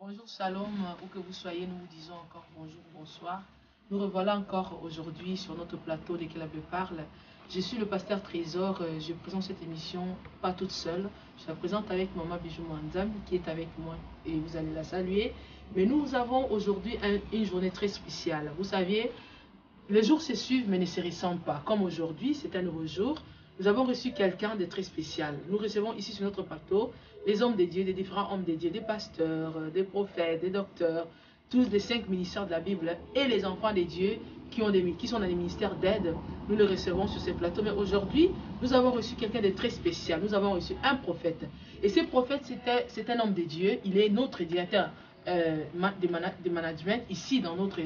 Bonjour, shalom, où que vous soyez, nous vous disons encore bonjour, bonsoir. Nous revoilà encore aujourd'hui sur notre plateau dès que la Bible parle. Je suis le pasteur Trésor, je présente cette émission pas toute seule. Je la présente avec Maman Bijou Mwanzam qui est avec moi et vous allez la saluer. Mais nous avons aujourd'hui une journée très spéciale. Vous savez, les jours se suivent mais ne se ressemblent pas. Comme aujourd'hui, c'est un nouveau jour. Nous avons reçu quelqu'un de très spécial. Nous recevons ici sur notre plateau les hommes de Dieu, des différents hommes de Dieu, des pasteurs, des prophètes, des docteurs, tous les 5 ministères de la Bible et les enfants de Dieu qui sont dans les ministères d'aide. Nous les recevons sur ces plateaux. Mais aujourd'hui, nous avons reçu quelqu'un de très spécial. Nous avons reçu un prophète. Et ce prophète, c'est un homme de Dieu. Il est notre directeur de management ici dans notre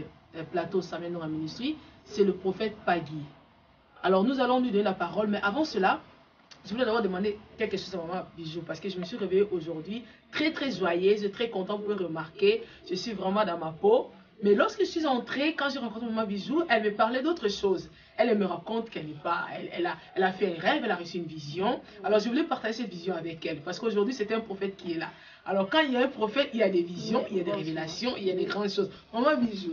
plateau Samuel Noura Ministry. C'est le prophète Pagui. Alors nous allons lui donner la parole, mais avant cela, je voulais d'abord demander quelque chose à Maman Bijou, parce que je me suis réveillée aujourd'hui très joyeuse, très contente, vous pouvez remarquer, je suis vraiment dans ma peau. Mais lorsque je suis entrée, quand j'ai rencontré Maman Bijou, elle me parlait d'autre chose. Elle me raconte qu'elle n'est pas, elle a fait un rêve, elle a reçu une vision. Alors je voulais partager cette vision avec elle, parce qu'aujourd'hui c'est un prophète qui est là. Alors quand il y a un prophète, il y a des visions, il y a des révélations, il y a des grandes choses. Maman Bijou,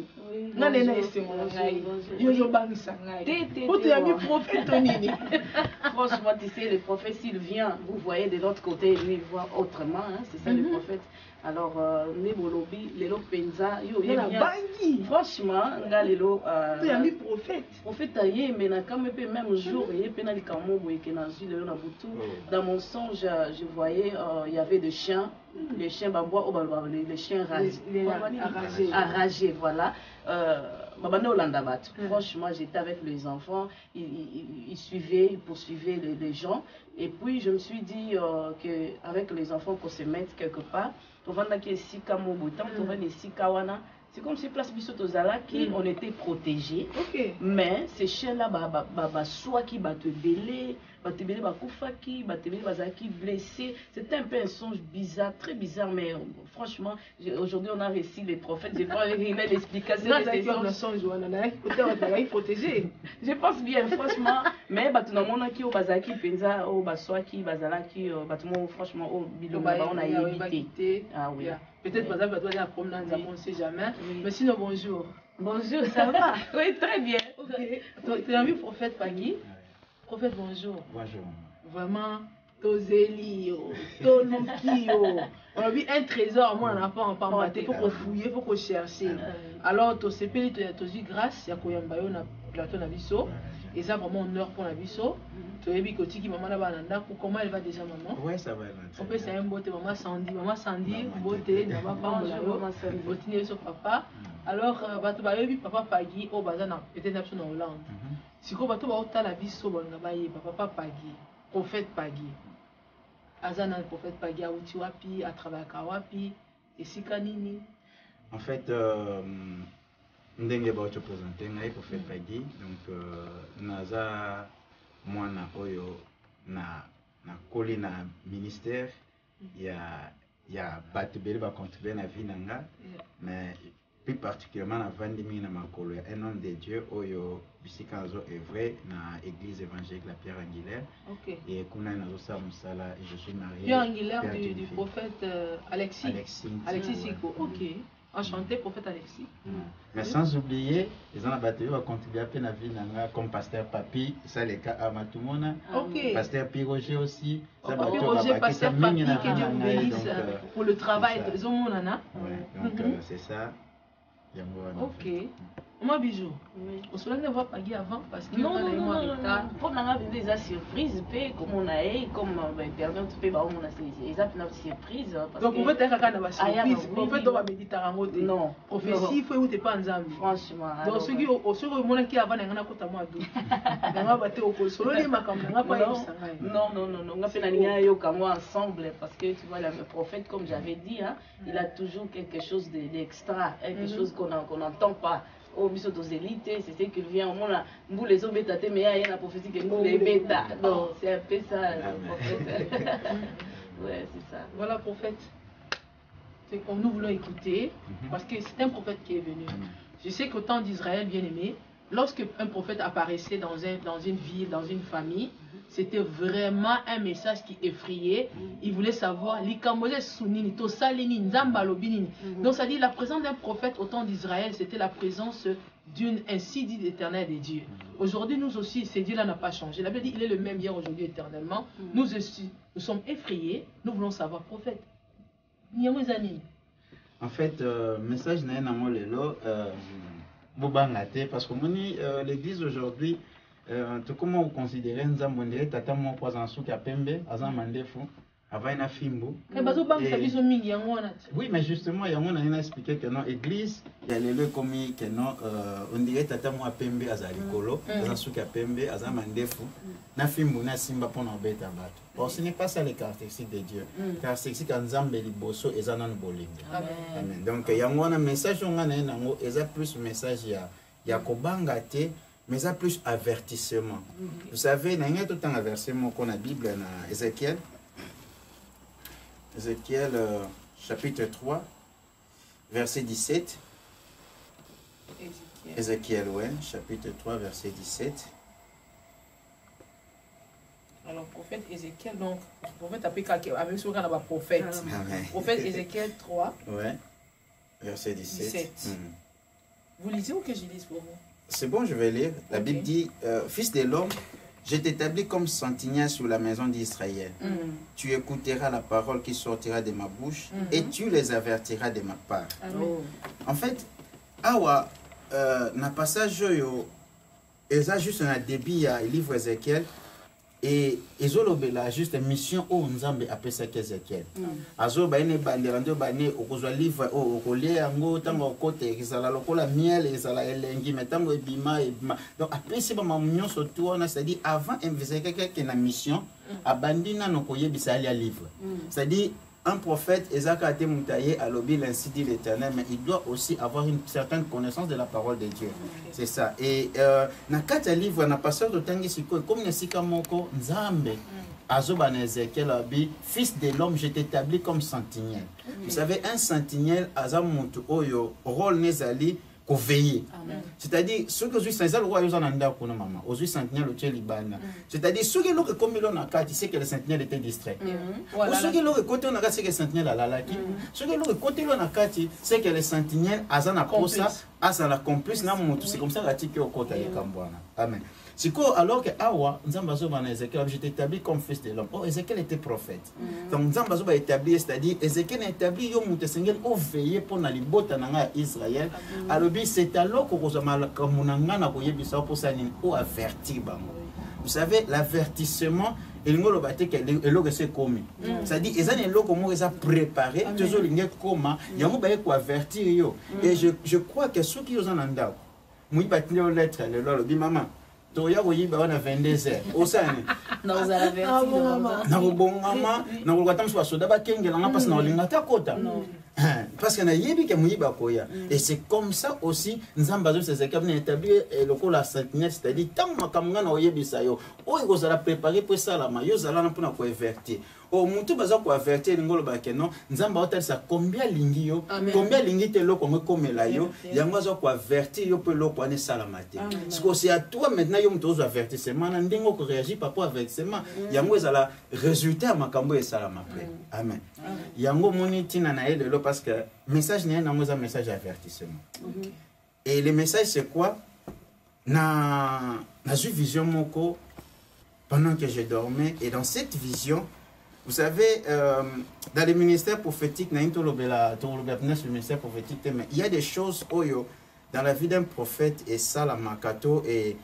franchement, tu sais, le prophète, s'il vient, vous voyez de l'autre côté, lui, il voit autrement, hein, c'est ça le prophète. Alors, Nebolobi, Lelo Penza, franchement, Lelo, prophète, mais même jour, dans mon songe, je voyais, il y avait des chiens, les chiens babois, les chiens enragés, voilà. Franchement, j'étais avec les enfants, ils suivaient, ils poursuivaient les gens. Et puis, je me suis dit qu'avec les enfants, qu'on se mette quelque part. C'est comme si place Bissotozala qui on était protégés. Mais ces chiens-là, soit qui te belé, blessé. C'était un peu un songe bizarre, très bizarre, mais franchement, aujourd'hui on a réussi les prophètes. J'ai pas une explication de ces songes. Je pense bien, franchement. Mais franchement, on a évité. Ah oui. Peut-être par exemple, tu vas promener, on ne sait jamais. Mais sinon, bonjour. Bonjour, ça va? Oui, très bien. Tu as vu prophète Pagui? Prophète, bonjour. Bonjour. Vraiment, Tozelio, Tolukio. On a vu un trésor, moi, on n'a pas en parle. Il faut qu'on fouille, il faut qu'on cherche. Alors, tu sais, tu as dit grâce, il y a Koyambayo, on a plateau na biso. Et ça, vraiment, honneur pour la biso. Tu as vu que tu maman là-bas, comment elle va déjà, maman? Oui, ça va. On peut c'est un beauté, maman Sandy, beauté, maman papa. Alors, papa Pagui, au bazar, peut-être en Hollande. Si vous avez la vie sur papa Pagui, prophète Pagui. Azana, prophète Pagui, à Utiwapi, à travers Kawapi, et Sikanini. En fait, ndenge ba te présenter ngai prophète Pagui, donc naza mwana oyo na koli na ministère ya bato bele ba contribuer na vie nanga, mais plus particulièrement na vandimi na makolo ya un homme de Dieu oyo bisika nazo œuvrer na église évangélique la Pierre Angulaire. Et kuna nazo sa musala et je suis marié. Pierre Angulaire du prophète Alexis Siko. Enchanté, prophète Alexis. Mais sans oublier, les gens vont contribuer à la vie comme pasteur Papi, ça les cas à Matumona. Pasteur Piroger aussi. Piroger, pasteur Papi, que Dieu vous bénisse pour le travail de Zomonana. Donc c'est ça. Ok. Maman Bijou, on se l'a voir Pagui avant parce que non. Pour nous des surprises, comme on a eu, comme permettre de faire une surprise. Donc on veut être capable de surprise. On veut donc méditer en mode non. Prophétie, il faut où t'es pas en Zambie. Franchement. Donc ceux qui au second moment qui avant n'engana kota moi d'où. N'engana battre au col. Solo les makam n'engana pas y sangai. Non. On a fait la ligne yo comme ensemble parce que tu vois le prophète comme j'avais dit, hein, il a toujours quelque chose d'extra, quelque chose qu'on n'entend pas. Au biso dos élites, c'est ce qu'il vient au monde. Vous les hommes bêta, mais il y a la prophétie que nous les bêta. Donc c'est un peu ça le prophète. Ouais, c'est ça. Voilà prophète. C'est comme nous voulons écouter parce que c'est un prophète qui est venu. Je sais qu'au temps d'Israël bien aimé, lorsque un prophète apparaissait dans une ville, dans une famille, c'était vraiment un message qui effrayait. Il voulait savoir donc ça dit la présence d'un prophète au temps d'Israël, c'était la présence d'une ainsi dit éternelle des dieux. Aujourd'hui, nous aussi, ce Dieu-là n'a pas changé. La Bible dit il est le même hier, aujourd'hui, éternellement. Nous aussi, nous sommes effrayés, nous voulons savoir prophète. En fait, message n'a rien à moi parce que l'église aujourd'hui, tout comment vous considérez Nzambondere tata mo kwa en souka pembe azan mandefu avant une fimbo. Oui, mais justement, il y a un expliqué que non église, il y a le comme que non on dirait tata mo pembe azalikolo, azan souka pembe azan mandefu na fimbo na simba pour n'embêter bato. Or ce n'est pas ça les caractéristiques de Dieu. Caractéristiques Nzambe liboso ezana bolingo. Amen. Donc il y a un message on a nango eza plus message ya kobanga te. Mais ça plus avertissement. Vous savez, il y a tout le temps avertissement qu'on a la Bible dans Ézéchiel. Ézéchiel chapitre 3, verset 17. Ézéchiel, ouais, chapitre 3, verset 17. Alors, prophète Ézéchiel, donc, prophète avec ce qu'on a prophète. Prophète Ézéchiel 3. Ouais, verset 17. Vous lisez ou que je lise pour vous? C'est bon, je vais lire. La Bible dit, Fils de l'homme, je t'établis comme sentinelle sur la maison d'Israël. Tu écouteras la parole qui sortira de ma bouche et tu les avertiras de ma part. En fait, awa, na passage yo, eza juste un débit à livre Ézéchiel et ezolobela juste mission o nzambe apesa Ézéchiel. Azo ba ene bandelando ba ne okozwa livre o okolie yango tango kote ezala lokola miel ezala elengi metango ebima. Donc apesa ba mamunyo surtout on a c'est-à-dire avant Ézéchiel que na mission abandina no koyebisa ali livre. C'est-à-dire un prophète, Ezaka te moutaye à l'obéi ainsi dit l'Éternel, mais il doit aussi avoir une certaine connaissance de la parole de Dieu. C'est ça. Et na kata livre na pasteur de tangi siko comme nesika moko nzambe azoba na Ézéchiel abi fils de l'homme je t'établis comme sentinelle. Vous savez un sentinelle azamuntu oyo rôle nezali ko veiller. C'est-à-dire ceux que je suis le roi yozana nda ko na mama ozu sentinelle au libana. C'est-à-dire ceux qui l'ont comme il a kati c'est que le sentinelle était distrait. Ceux qui l'ont côté on a c'est que le sentinelle a lalaki. Ceux qui l'ont côté on a kati c'est que le sentinelle azana posa azana complice na mutu c'est comme ça la tiki au côté ya kambwana. Amen. C'est quoi alors que Awa, Nzambazo va Ézéchiel, je t'établis comme fils de l'homme. Oh, Ézéchiel était prophète. Donc Nzambazo va établir, c'est-à-dire Ézéchiel a établi yo mutesengel au veiller pour na libota nanga Israël. Alors c'est alors que vous avez kamunanga na koyebisa pour ça ni au avertir bango. Vous savez l'avertissement il ngolo baté que le c'est commis. C'est-à-dire ezan elo comment ils a préparé toujours linge koma yango ba ko avertir yo. Et je crois que ceux qui ont en andao. Moi batni aux lettres le lolo bi maman. Toya koyiba wana 22h osani na uzala verti na bongama na kolata mso soda ba kengela nga parce na olinga ta kota parce que na yebi ke muyiba koya et c'est comme ça aussi nzamba zo c'est que venir établir le ko la sentinelle c'est-à-dire tant makamanga na oyebisa yo o ikozala préparer pour ça la mayo zala na pona ko avertir o mutu baza ko avertir ngolo ba ke non nzamba otalisa combien lingi yo combien lingi te loko komela yo yango zo ko avertir yo pe loko ane salamate parce que c'est à toi maintenant yo mutu zo avertissement na ndingo ko réagir par rapport avertissement yango ezala résultat makambo e salama après amen yango moni tina na ele lo parce que message n'est un message d'avertissement. Et le message c'est quoi? Na eu vision moko pendant que je dormais et dans cette vision vous savez dans les ministères prophétiques na into lobela to lobela le ministère prophétique mais il y a des choses oyo dans la vie d'un prophète et ça la makato et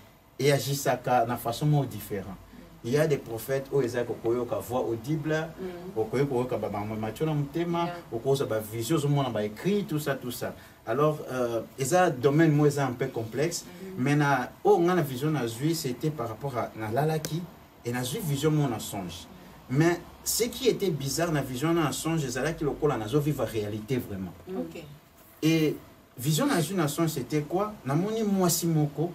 agisaka na façon différente. Il y a des prophètes où ils ont voix audible, ils ont vision, ils ont écrit, tout ça. Alors, il y a un domaine un peu complexe, mais la vision c'était par rapport à l'alaki et la vision mon songe. Mais ce qui était bizarre dans la vision d'un songe, c'est que le vivre la réalité vraiment. Et vision d'un songe, c'était quoi? Na moni mwasi moko,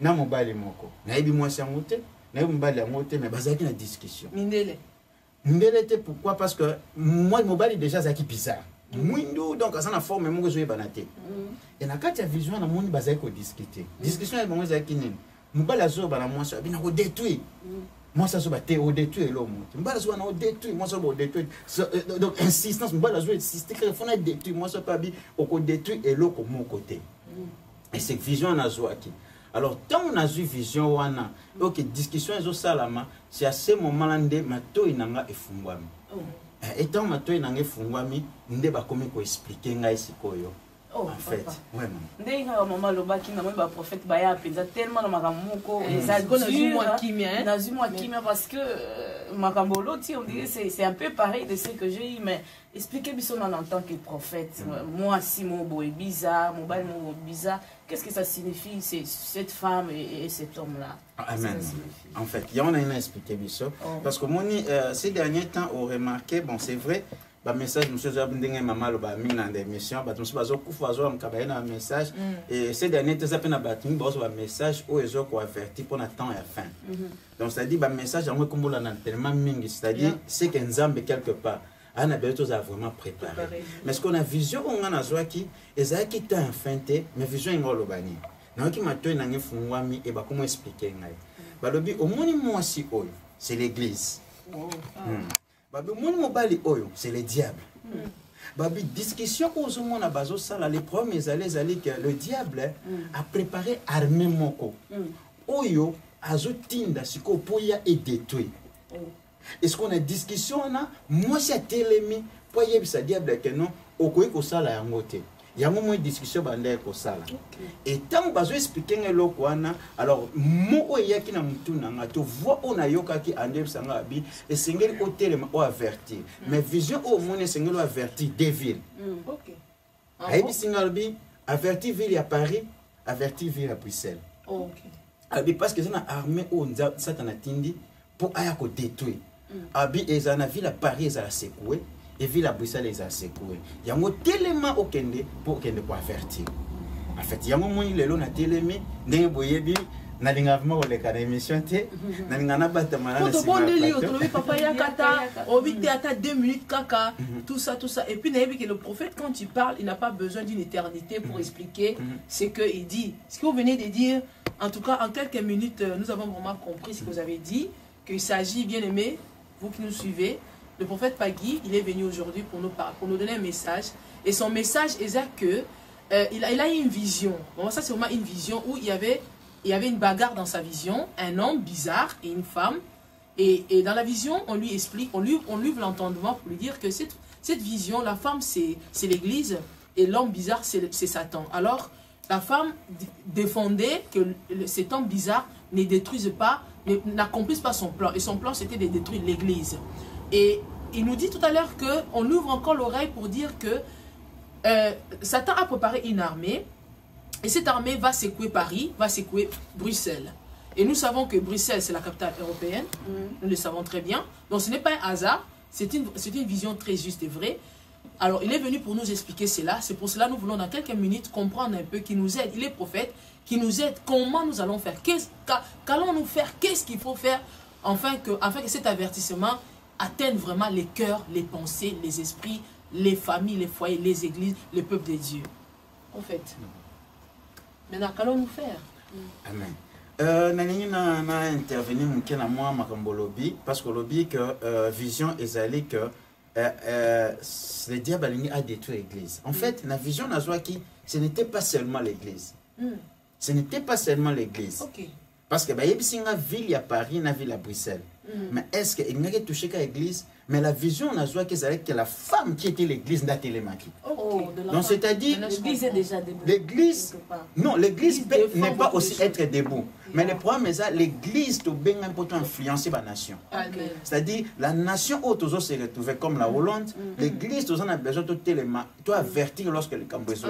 na mobali moko. Na ebi mwasi amote. Mais basaki na discussion. Mindele était pourquoi? Parce que moi mobile déjà zaki bizarre. Mwindo donc ça na forme mon zo banate. Et na kati ya vision na moni bazai ko discuter. Discussion ya bango za kinini. Mubala zo bana moi ça bina ko détruire. Moi ça zo ba te o détruire l'homme. Mubala zo na o détruire, moi ça ba détruire. Donc insistance mubala zo insister que faut na détruire, moi ça pas bi o ko détruire et l'autre au mon côté. Et cette vision na zo aki. Alors, tant on a vu vision, wana, ok, discussion est au salama, c'est à ce moment-là que mato inanga e fungwami. Et tant mato inanga e fungwami, nde ba komi ko expliquer ngai sikoyo. Oh, en fait, ouais, ndenge maman lobaki na moi ba prophète ba ya penza tellement na makambo ko eza moi kimia parce que makambo loti on dirait c'est un peu pareil de ce que j'ai eu mais expliquez biso en tant que prophète moi si mon boy bizarre mon bal mon bizarre qu'est-ce que ça signifie cette femme et cet homme là. Amen. En fait, il y en a une expliqué biso parce que moi ces derniers temps on remarqué bon c'est vrai ba message monsieur Zabindenge mama lo ba minga des émissions ba tumso bazo kufa zo amkaba na message et ces derniers temps ça pe na ba tumi bazo ba message o ezo ko avertir pour na temps et fin. Donc ça dit ba message en kombola na tellement mingi c'est-à-dire c'est que nzambe quelque part ana beto za vraiment préparé. Mais ce qu'on a vision on a zo ki ezaki ta fin te mais vision ngolo bani. Na ki mato na ngefungwami e ba comment expliquer ngai. Ba lobi au moni moi si oyo c'est l'église. Babi mon mobali oyo c'est le diable. Babi discussion aux hommes na bazo sala les premiers allez que le diable a préparé armée moko. Oyo azotinda siko poya et détruit. Est-ce qu'on a discussion na moi c'est telemi poya bisa diable que non okoyi ko sala yangote. Yango mo discussion bande ko sala. Et tant bazo expliquer ngelo kwana alors mo oyaki na mutuna nga to voix ona yokaki ande sanga abi et sengeli otelema o avertir mais vision au monde sengelo avertir des villes. OK. Aibi singalbi avertir ville à Paris, avertir ville à Bruxelles. OK. Abi parce que ça na armée o satana tindi pour aya ko détruire. Abi ezana ville à Paris ezala secouer et ville à Bruxelles les a secoués. Il y a un tellement au Kende pour avertir. En fait, il y a un moment où il est là, tellement, n'est boyebi, n'a l'ingavement ou les cas d'émission, n'a l'ingana batamana. Quand on prend des livres, on dit papa yakata, on dit théâtre 2 minutes caca, tout ça. Et puis n'a que le prophète quand il parle, il n'a pas besoin d'une éternité pour expliquer ce qu'il dit. Ce que vous venez de dire, en tout cas en quelques minutes, nous avons vraiment compris ce que vous avez dit, qu'il s'agit, bien aimé, vous qui nous suivez. Le prophète Pagui, il est venu aujourd'hui pour nous donner un message. Et son message est que il a eu une vision. Bon, ça c'est vraiment une vision où il y avait une bagarre dans sa vision, un homme bizarre et une femme. Et dans la vision, on lui explique, on lui ouvre l'entendement pour lui dire que cette vision, la femme c'est l'église et l'homme bizarre c'est Satan. Alors la femme défendait que cet homme bizarre ne détruise pas, n'accomplisse pas son plan. Et son plan c'était de détruire l'église. Et il nous dit tout à l'heure qu'on ouvre encore l'oreille pour dire que Satan a préparé une armée et cette armée va secouer Paris, va secouer Bruxelles. Et nous savons que Bruxelles, c'est la capitale européenne, nous le savons très bien. Donc ce n'est pas un hasard, c'est une vision très juste et vraie. Alors il est venu pour nous expliquer cela, c'est pour cela que nous voulons dans quelques minutes comprendre un peu, qu'il nous aide, il est prophète, qui nous aide, comment nous allons faire, qu'allons-nous faire, qu'est-ce qu'il faut faire, afin que cet avertissement atteignent vraiment les cœurs, les pensées, les esprits, les familles, les foyers, les églises, le peuple de Dieu. En fait. Maintenant, qu'allons-nous faire? Amen. Na intervenir mukena moi makambo lobby parce que lobby que vision ezali que le diable a détruit l'église. En fait, la vision n'a qui ce n'était pas seulement l'église. Ce n'était pas seulement l'église. OK. Parce que il y a une ville à Paris, une ville à Bruxelles. Mais est-ce qu'il n'y a pas touché qu'à l'église? Mais la vision, on a joué que la femme qui était l'église n'a télémaquille. Donc c'est-à-dire, l'église est déjà debout. L'église, non, l'église n'est pas aussi être debout. Mais le problème est que l'église est bien important influencer la nation. C'est-à-dire, la nation où tous se retrouver comme la Hollande, l'église, tous a besoin de téléma, de avertir lorsque le Cambodge.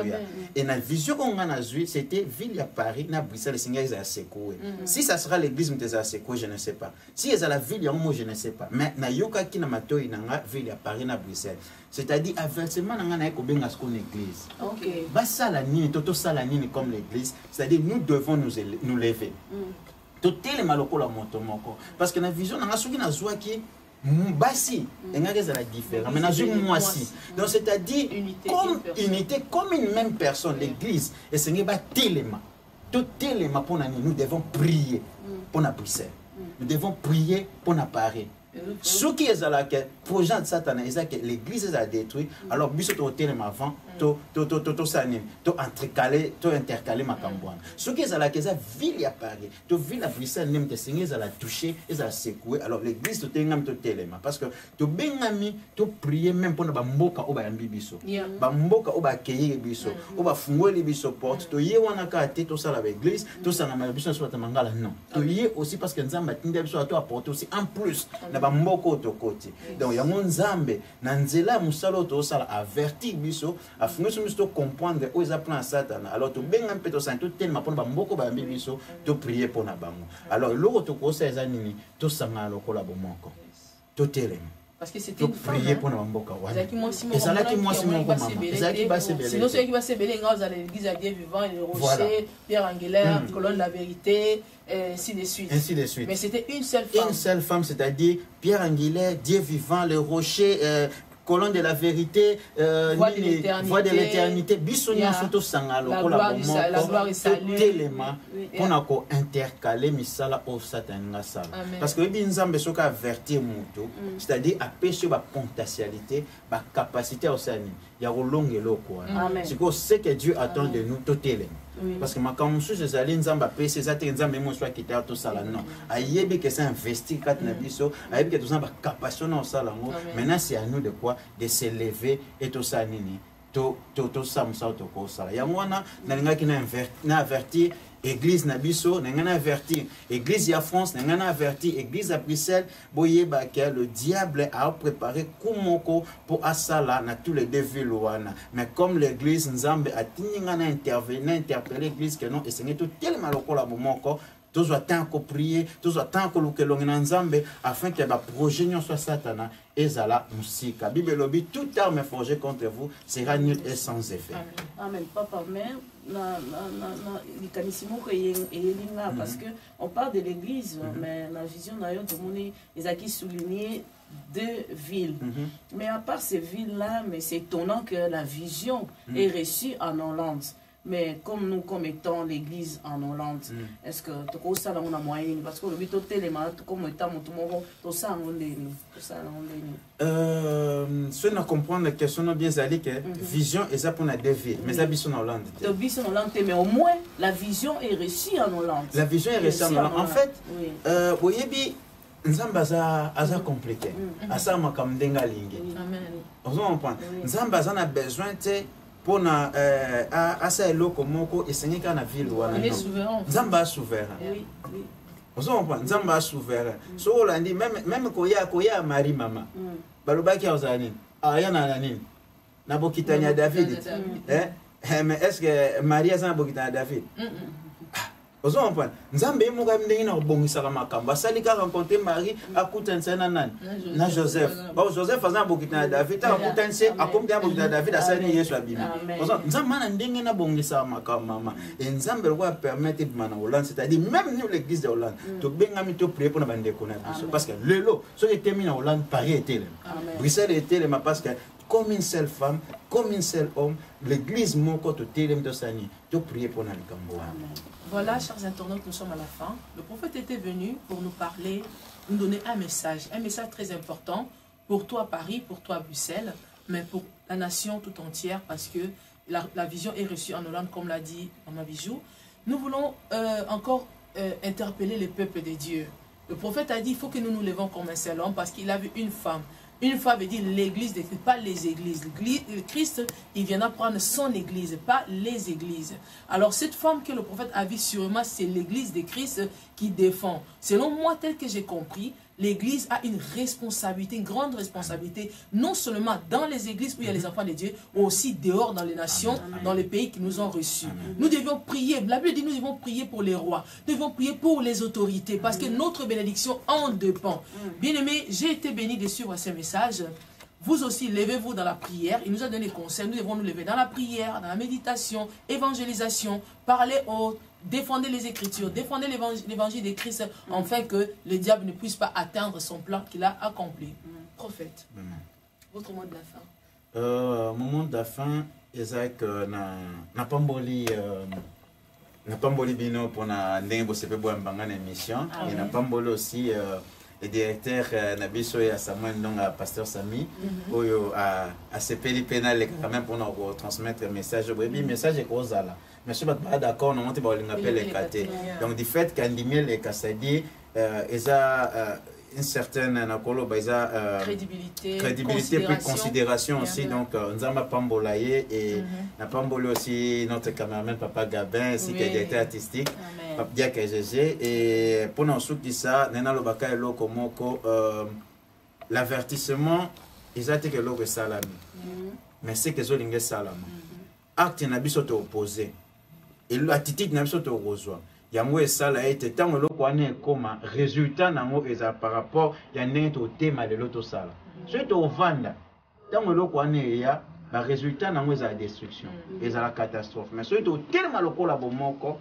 Et la vision qu'on a joué, c'était ville à Paris, à Bruxelles, les à secouer. Si ça sera l'église qui est à secouer, je ne sais pas. Si c'est la ville, je ne sais pas. Mais na yoka qui na mato inanga ville à Paris, à Bruxelles. C'est-à-dire, avertissement n'a pas qu'on église. OK. Bah ça la nuit, toto ça la nuit comme l'église. C'est-à-dire, nous devons nous lever. Tout est le maloko la moto moko. Parce que la vision n'a pas qui Basi, la différence. Mais moi aussi. Donc c'est-à-dire comme une même personne, l'église, et c'est un téléma. Tout téléma pour nous devons prier pour la Bruxelles. Nous devons prier pour la Paris. Ce qui est là, que projet de Satan, que l'église a détruit, alors biso to téléma avant, to intercaler ma campagne. Ce qui est là, que ça ville à Paris, to ville à Bruxelles, même que Seigneur a touché, et a secoué, alors l'église to téléma to téléma, parce que to bengami, to prier même pour na bamboka oba yambi biso, bamboka oba keye biso, oba fungwe biso porte, to ye wana ka te to sala l'église, to sala ma biso so tamangala non, to ye aussi parce que nzamba tinda biso to apporter aussi en plus na bamboko to côté. Donc yango nzambe na nzela musalo to sala avertir biso, afunga so misto comprendre où ils apprennent Satan. Alors to benga mpeto sa to tellement pour bamboko ba yambi biso, to prier pour na bango. Alors loko to ko sa ezanini, to sanga lokola bomoko. To telema. Parce que c'était une femme. Prier pour na mboka wana. Et ça là qui moi Simon maman. Sinon ceux qui va se béler dans l'église à Dieu vivant, le rocher, Pierre Angelaire, colonne de la vérité, ainsi de suite. Ainsi de suite. Mais c'était une seule femme. Une seule femme, c'est-à-dire Pierre Angelaire, Dieu vivant, le rocher, colonne de la vérité, voix de l'éternité, bisogna surtout sangalo pour la gloire et salut. Téléma pour intercaler misala au satanga sala. Parce que binzambe soka avertir muto, c'est-à-dire à pêcher ba potentialité, ba capacité au sani. Ya rolonge loko. C'est que ce que Dieu attend de nous tout téléma. Parce que ma camusu je zali nzamba pese zate nzamba mo soit kita to sala non ayebi que ça investir kat na biso ayebi que tout ça ba capacité na sala ngo maintenant c'est à nous de quoi de se lever et tout ça nini to samsa to ko sala ya mwana na ngaki na avertir église na biso na ngana avertir église ya France na ngana avertir église à Bruxelles boyeba que le diable a préparé kumoko pour asala na tous les défis loana mais comme l'église nzambe a tininga na interpeller l'église que non et c'est tout tellement lokola bomoko tous attendent qu'on prie, tous attendent que l'on nzambe afin que le projet soit satana et zala musika. Bible lobby toute arme forgée contre vous sera nulle et sans effet. Amen. Papa, mère, parce que on parle de l'église, mais la vision d'ailleurs de mon ils a qui souligné 2 villes. Mais à part ces villes-là, mais c'est étonnant que la vision est reçue en Hollande. Mais comme nous, comme étant l'église en Hollande, est-ce que tout ça, on a moyen? Parce que le but total est malade, comme étant tout le monde, tout ça, on est ce qu'on comprend la question bien zali que vision est ça pour la 2 villes, mais ça bison en Hollande. Bison en Hollande, mais au moins la vision est reçue en Hollande. La vision est reçue en Hollande. En fait, oui, nzamba aza compliqué. Asa makamdenga lingi. Amen. On comprend. Nzamba a besoin de pour na asa eloko moko esengeka na ville wana. Il est souverain. Nzamba souverain. Oui, oui. Vous comprenez? Nzamba souverain. So olandi même koya mari mama. Balobaki ozani. Aya na nini? Na bokitanya David. Mais est-ce que Maria za bokitanya David? Vous comprenez? Nzambe moka mdengi na bongisa makambo. Asali ka rencontrer Marie akutansa na nani? Na Joseph. Ba Joseph faza bokitana David, ta akutanse akomta bokitana David asali Yesu abimi. Nzambe na ndengi na bongisa makambo mama. Et Nzambe va permettre mana Hollande, c'est-à-dire même nous l'église de Hollande, to benga mi to prier pour na bande ko na biso parce que lelo so que termine Hollande Paris était là. Bruxelles était là parce que comme une seule femme, comme un seul homme, l'église moko to telem to sani, to prier pour na likambo. Voilà, chers internautes, nous sommes à la fin. Le prophète était venu pour nous parler, nous donner un message très important pour toi Paris, pour toi Bruxelles, mais pour la nation tout entière, parce que la vision est reçue en Hollande, comme l'a dit Maman Bijou. Nous voulons encore interpeller les peuples de Dieu. Le prophète a dit, il faut que nous nous levons comme un seul homme, parce qu'il a vu une femme. Une fois veut dire l'église, pas les églises. Le Christ, il viendra prendre son église, pas les églises. Alors cette femme que le prophète a vue sûrement, c'est l'église de Christ qui défend. Selon moi, tel que j'ai compris, l'église a une responsabilité, une grande responsabilité, non seulement dans les églises où il y a les enfants de Dieu, mais aussi dehors dans les nations, dans les pays qui nous ont reçus. Nous devions prier, la Bible dit nous devons prier pour les rois, nous devons prier pour les autorités, parce que notre bénédiction en dépend. Bien-aimés, j'ai été béni de suivre ce message. Vous aussi, levez-vous dans la prière. Il nous a donné conseil. Nous devons nous lever dans la prière, dans la méditation, évangélisation, parler haut, défendez les Écritures, défendez l'évangile de Christ, afin que le diable ne puisse pas atteindre son plan qu'il a accompli. Prophète, votre mot de la fin. Mon mot de la fin, c'est que na pamboli bino pour na ndenge bosepe bo mbanga na émission et na pamboli aussi le directeur Nabiso et Samuel Ndonga pasteur Sami oyo a sepeli penal quand même pour nous transmettre message oui message est kozala mais je suis pas d'accord non on te ba linga pele kate donc du fait qu'andimie les kasadi eza une certaine crédibilité puis considération aussi donc Nzamba Pambolaye et na Pambolo aussi notre caméraman Papa Gabin ainsi que directeur artistique Papa GG et pour nous souki ça nena lobaka eloko moko l'avertissement ezate que loko salami mais c'est que zolinge salama acte na biso to opposé et l'attitude na biso to rozwa yango esala ete tango eloko wana ekoma résultat nango eza par rapport ya ndenge totema lelo tosala soki tovanda tango eloko wana eya barésultat nango eza la destruction eza la catastrophe mais soki totelema lokola bomoko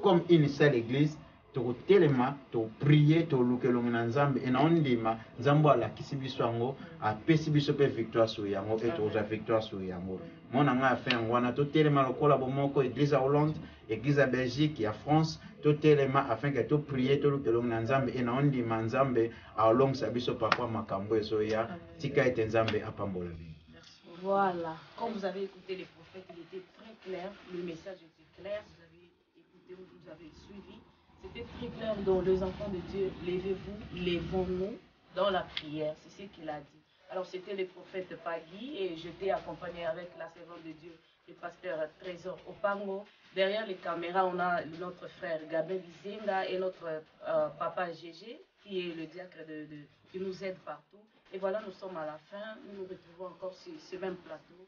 comme une seule église tokotelema toprier toluka elongi na nzambe e na ondima nzambe alakisi biso yango apesi biso mpe victoire sur yango e tokozwa victoire sur yango mona ngai afe yango wana totelema lokola bomoko église ya Hollande église ya Belgique ya France totelema afin que toprier toluka elongi na nzambe e na ondima nzambe aolongisa biso parfois makambo ezoya tika ete nzambe apambola bino. Voilà, comme vous avez écouté les prophètes, il était très clair, le message était clair, vous avez écouté, vous avez suivi. C'était très clair, donc les enfants de Dieu, levez-vous, levons-nous dans la prière, c'est ce qu'il a dit. Alors c'était le prophète Pagui et j'étais accompagné avec la servante de Dieu, le pasteur Trésor Opango. Derrière les caméras, on a notre frère Gabin Bizenga et notre papa Gégé, qui est le diacre qui nous aide partout. Et voilà, nous sommes à la fin, nous nous retrouvons encore sur ce même plateau.